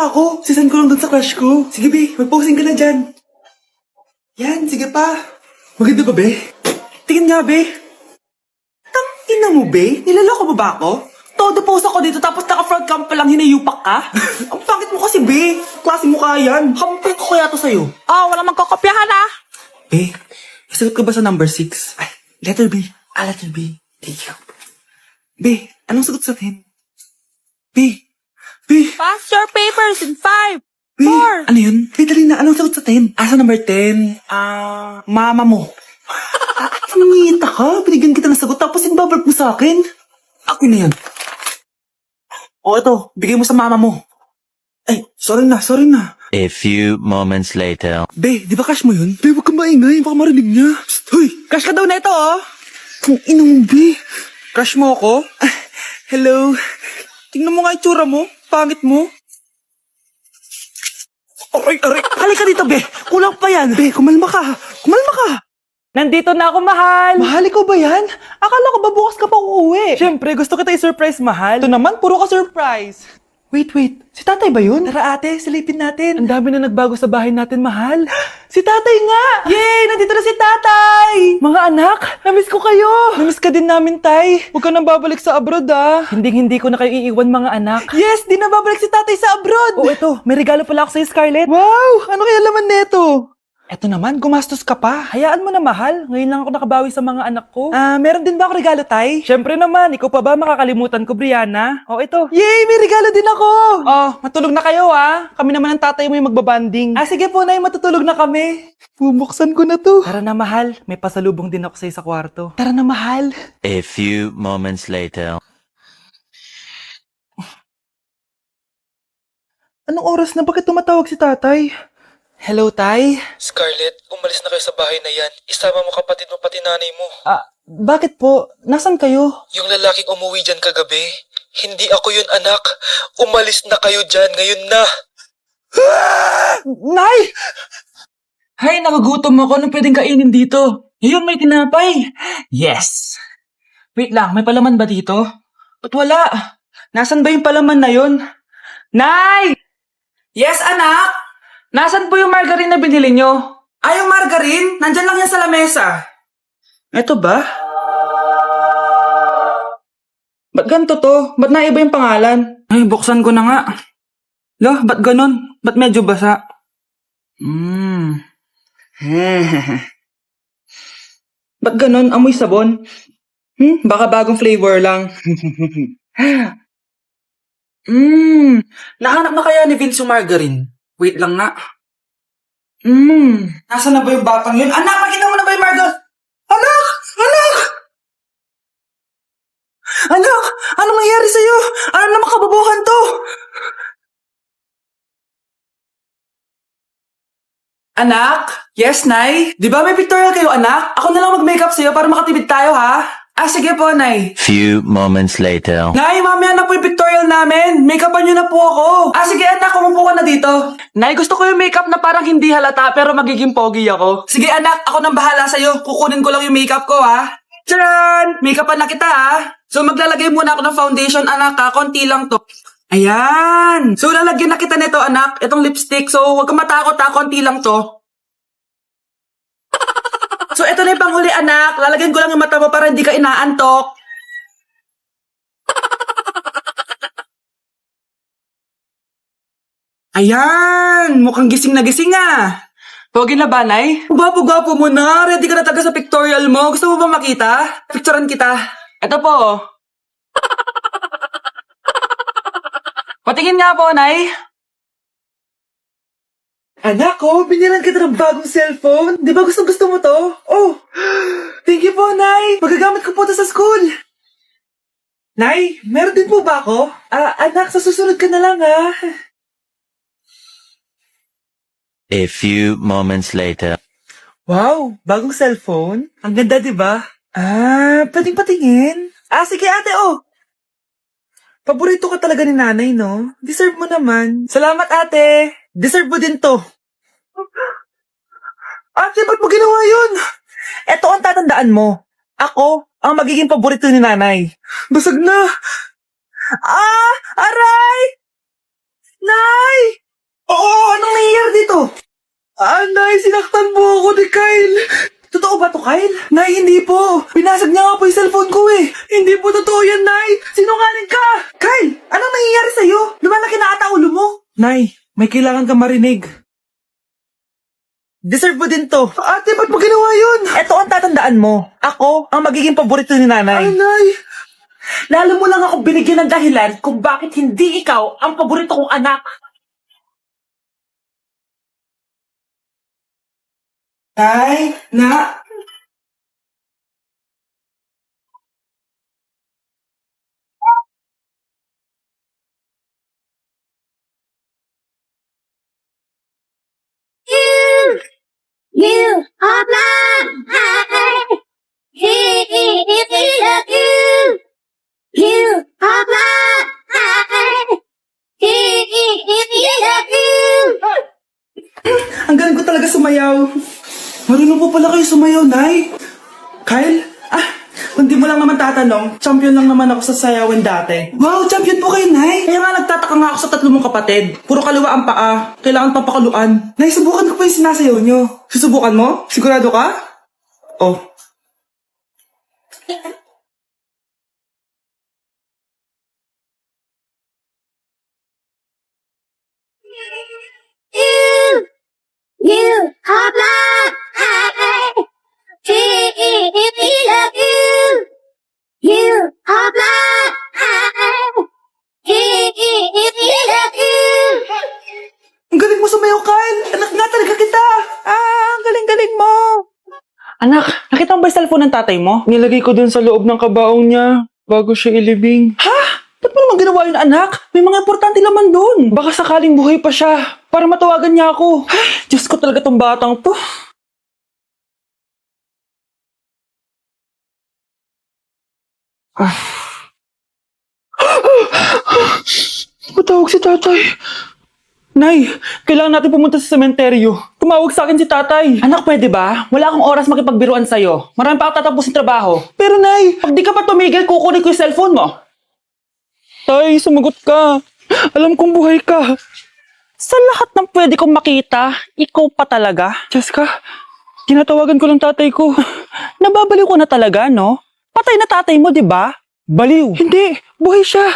nga ako. Sisend ko lang dun sa crush ko. Sige, be. Mag-posing ka na dyan. Yan, sige pa. Maganda ba, be? Tingin nga, be. Ina mo, be? Nilaloko mo ba ako? Todo post ako dito tapos naka-front cam pa lang hinayupak ka? Ang pangit mo kasi, be. Klase mo ka yan. Hampir ko kaya to sa'yo. Walang magkakopyahan ah. Be, sagot ko ba sa number 6? Ay, letter B. Letter B. Thank you. Be, anong sagot sa 10? B. Pass your papers in 5, B. 4. Ano yun? Be, dali na. Anong sagot sa 10? Sa number 10? Mama mo. Nangingita ka? Binigyan kita ng sagot tapos inbabalik mo sa akin? Ako na yan. O, ito. Bigay mo sa mama mo. Ay, sorry na. A few moments later. Be, di ba cash mo yun? Be, huwag kang maingay. Baka marinig niya. Psst, hoy! Cash ka daw na ito, oh! Ang ina mo, Be. Crush mo ako? Hello? Tingnan mo nga itsura mo. Pangit mo. Aray. Halika dito, Be. Kulang pa yan. Be, kumalma ka. Nandito na ako, mahal. Mahal, ikaw ba yan? Akala ko ba bukas ka pa uuwi? Siyempre, gusto kita i-surprise, mahal. Ito naman, puro ka surprise. Wait. Si tatay ba yun? Tara ate, silipin natin. Ang dami na nagbago sa bahay natin, mahal. Si tatay nga! Yay! Nandito na si tatay! Mga anak, namiss ko kayo. Namiss ka din namin, tay. Huwag ka nang babalik sa abroad, ah. Hindi ko na kayo iiwan, mga anak. Yes, di na babalik si tatay sa abroad. Oh, eto. May regalo pala ako sa'yo, Scarlett. Wow! Ano kaya laman neto? Eto naman, gumastos ka pa. Hayaan mo na, mahal. Ngayon lang ako nakabawi sa mga anak ko. Meron din ba ako regalo, tay? Siyempre naman. Ikaw pa ba makakalimutan ko, Brianna? Oh, ito. Yay! May regalo din ako! Oh, matulog na kayo, ah. Kami naman ang tatay mo yung magbabanding. Sige po, Nay, matutulog na kami. Bubuksan ko na to. Tara na, mahal. May pasalubong din ako sa'yo sa kwarto. Tara na, mahal. A few moments later. Anong oras na? Bakit tumatawag si tatay? Hello, tay. Scarlett, umalis na kayo sa bahay na yan. Isama mo kapatid mo pati nanay mo. Bakit po? Nasaan kayo? Yung lalaking umuwi dyan kagabi, hindi ako yun anak. Umalis na kayo dyan ngayon na. Nay! Hay, nagugutom ako. Anong pwedeng kainin dito? Yun, may tinapay. Yes. Wait lang, may palaman ba dito? Ba't wala? Nasaan ba yung palaman na yun? Nay! Yes, anak? Nasaan po yung margarine na binili nyo? Yung margarine? Nandyan lang yan sa lamesa. Eto ba? Ba't ganito to? Ba't naiba yung pangalan? Ay, buksan ko na nga. Lo, ba't ganun? Ba't medyo basa? Ba't ganun? Amoy sabon? Baka bagong flavor lang. Nahanap na kaya ni Vince yung margarine? Wait lang nga. Nasaan na ba yung batang yun? Anak, makita mo na ba yung margarine? Anak! Anak! Anong nangyari sa'yo? Ano naman kababuhan to? Anak? Yes, Nay? Di ba may pictorial kayo, anak? Ako na lang mag-makeup sa'yo para makatibid tayo, ha? Sige po, Nay. Few moments later. Nay, mamaya na po yung pictorial namin. Make-upan nyo na po ako. Sige, anak, umupo ka na dito. Nay, gusto ko yung makeup na parang hindi halata pero magiging pogi ako. Sige, anak, ako nang bahala sa'yo. Kukunin ko lang yung makeup ko, ha? Tcharan! Make-upan na kita, ha? So, maglalagay muna ako ng foundation, anak, ha? Konti lang to. Ayan! So, lalagyan na kita nito, anak. Itong lipstick. So, huwag kang matakot, ha? Konti lang to. So, ito na yung panghuli, anak. Lalagyan ko lang yung mata mo para hindi ka inaantok. Ayan! Mukhang gising na gising, ah. Pogi na ba, Nay? Gwapo-gwapo mo na. Ready ka na taga sa pictorial mo. Gusto mo ba makita? Picturean kita. Ito po. Patingin nga po, Nay. Anak ko, binilan kita ng bagong cellphone. Di ba gusto mo to? Oh, thank you po, Nay. Magagamit ko po to sa school. Nay, meron din po ba ako? Anak, sa susunod ka na lang, ha? A few moments later. Wow, bagong cellphone? Ang ganda, di ba? Pwedeng patingin? Sige ate, oh. Paborito ka talaga ni nanay, no? Deserve mo naman. Salamat, ate. Deserve mo din to. Ate, ba't mo ginawa yun? Eto ang tatandaan mo. Ako ang magiging paborito ni nanay. Basag na. Aray! Nay! Oo, anong nangyayari dito? Nay, sinaktan po ako ni Kyle. Totoo ba to, Kyle? Nay, hindi po. Pinasag niya nga po yung cellphone ko eh. Hindi po totoo yan, Nay. Sinungaling ka. Kyle, anong nangyayari sa'yo? Lumalaki na ata ulo mo. Nay, may kailangan kang marinig. Deserve mo din to. Ate, ba't mo ginawa yun? Ito ang tatandaan mo. Ako ang magiging paborito ni nanay. Ay, Nay. Lalo mo lang ako binigyan ng dahilan kung bakit hindi ikaw ang paborito kong anak. Tay, na... You are mine. You are mine. Ang galing ko talaga sumayaw. Marunong po pala kayo sumayaw, Nay. Kyle? Kung di mo lang naman tatanong, champion lang naman ako sa sayawan dati. Wow, champion po kayo, Nay. Kaya nga nagtataka nga ako sa tatlo mong kapatid. Puro kaliwa ang paa. Kailangan papakaluan. Nay, subukan ko pa yung sinasayaw nyo. Susubukan mo? Sigurado ka? Oh. You are mine. You are mine. Ang galing mo sumayaw, Kyle. Anak nga talaga kita. Ang galing-galing mo. Anak, nakita mo ba yung cellphone ng tatay mo? Nilagay ko dun sa loob ng kabaong niya bago siya ilibing. Ha? Ba't mo naman ginawa yun, anak? May mga importante naman dun. Baka sakaling buhay pa siya para matawagan niya ako. Ay, Diyos ko talaga tong batang to. Matawag si tatay. Nay, kailangan natin pumunta sa sementeryo. Tumawag sa akin si tatay. Anak, pwede ba? Wala akong oras makipagbiruan sa'yo. Marami pa ako tatapusin trabaho. Pero Nay, pag di ka pa tumigil, kukunin ko yung cellphone mo. Tay, sumagot ka. Alam kong buhay ka. Sa lahat ng pwede kong makita, ikaw pa talaga. Jessica, tinatawagan ko lang tatay ko. Nababaliw ko na talaga, no? Patay na tatay mo, di ba? Baliw. Hindi, buhay siya.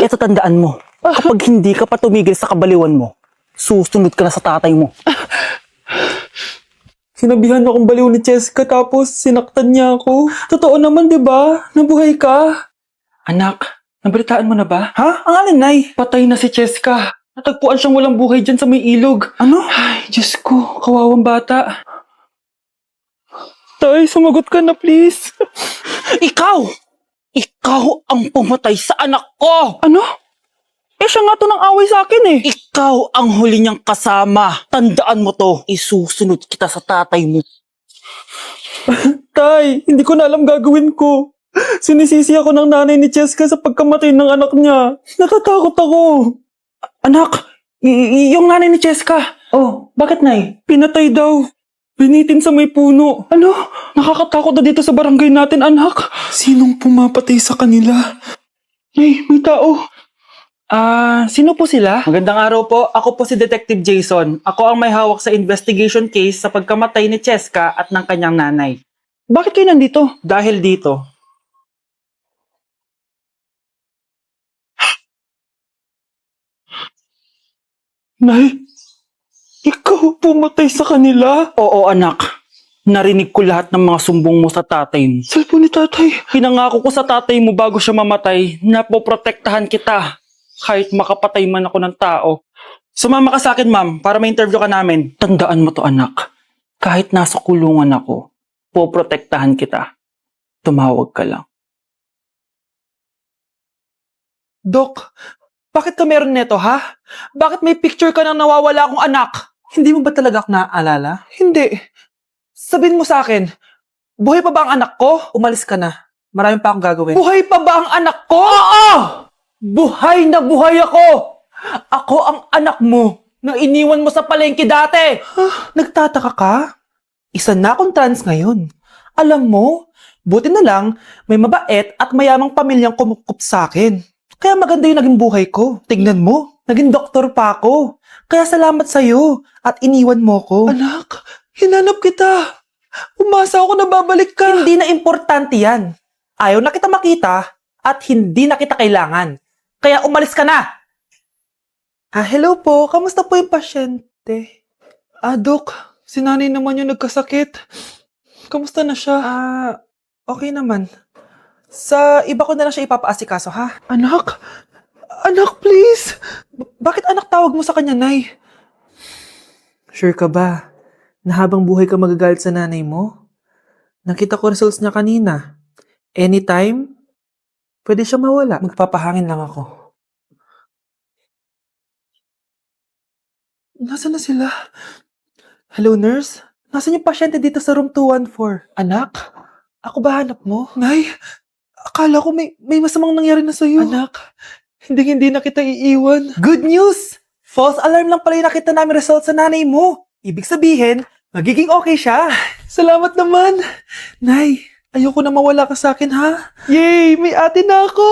Ito tandaan mo. Kapag hindi ka pa tumigil sa kabaliwan mo, susunod ka na sa tatay mo. Sinabihan akong baliw ni Jessica tapos sinaktan niya ako. Totoo naman, di ba? Nabuhay ka. Anak, nabalitaan mo na ba? Ha? Ang alin, Nay? Patay na si Jessica. Natagpuan siyang walang buhay dyan sa may ilog. Ano? Ay, Diyos ko, kawawang bata. Tay, sumagot ka na, please. Ikaw! Ikaw ang pumatay sa anak ko! Ano? Eh, siya nga to ng away sa akin eh. Ikaw ang huli niyang kasama. Tandaan mo to. Isusunod kita sa tatay mo. Tay, hindi ko na alam gagawin ko. Sinisisi ako ng nanay ni Jessica sa pagkamatay ng anak niya. Natatakot ako. Anak, yung nanay ni Jessica. Oh, bakit, Nay? Pinatay daw. Binitin sa may puno. Ano? Nakakatakot na dito sa barangay natin, anak. Sinong pumapatay sa kanila? Ay, may tao. Sino po sila? Magandang araw po. Ako po si Detective Jason. Ako ang may hawak sa investigation case sa pagkamatay ni Cheska at ng kanyang nanay. Bakit kayo nandito? Dahil dito. Nay, ikaw pumatay sa kanila? Oo, anak. Narinig ko lahat ng mga sumbong mo sa tatay mo. Cellphone ni tatay? Pinangako ko sa tatay mo bago siya mamatay na poprotektahan kita. Kahit makapatay man ako ng tao. Sumama ka sa akin, ma'am, para ma-interview ka namin. Tandaan mo to, anak. Kahit nasa kulungan ako, poprotektahan kita. Tumawag ka lang. Dok, bakit ka meron neto, ha? Bakit may picture ka ng nawawala akong anak? Hindi mo ba talaga ako naaalala? Hindi. Sabihin mo sa akin, buhay pa ba ang anak ko? Umalis ka na. Marami pa akong gagawin. Buhay pa ba ang anak ko? Oo! Buhay na buhay ako! Ako ang anak mo na iniwan mo sa palengke dati! Nagtataka ka? Isa na akong trans ngayon. Alam mo, buti na lang may mabait at mayamang pamilyang kumukup sa akin. Kaya maganda yung naging buhay ko. Tignan mo, Naging doktor pa ako. Kaya salamat sa'yo at iniwan mo ko. Anak, hinanap kita. Umasa ako na babalik ka. Hindi na importante yan. Ayaw na kita makita at hindi na kita kailangan. Kaya umalis ka na. Hello po. Kamusta po yung pasyente? Dok, si nanay naman yung nagkasakit. Kamusta na siya? Okay naman. Sa iba ko na lang siya ipapaasikaso, ha? Anak? Anak, please! Bakit anak tawag mo sa kanya, Nay? Sure ka ba na habang buhay ka magagalit sa nanay mo? Nakita ko results niya kanina. Anytime, pwede siya mawala. Magpapahangin lang ako. Nasaan na sila? Hello, nurse? Nasaan yung pasyente dito sa room 214? Anak? Ako ba hanap mo? Nay, akala ko may masamang nangyari na sa'yo. Anak, hindi na kita iiwan. Good news! False alarm lang pala yung nakita namin result sa nanay mo. Ibig sabihin, magiging okay siya. Salamat naman. Nay, ayoko na mawala ka sa akin, ha? Yay! May ate na ako!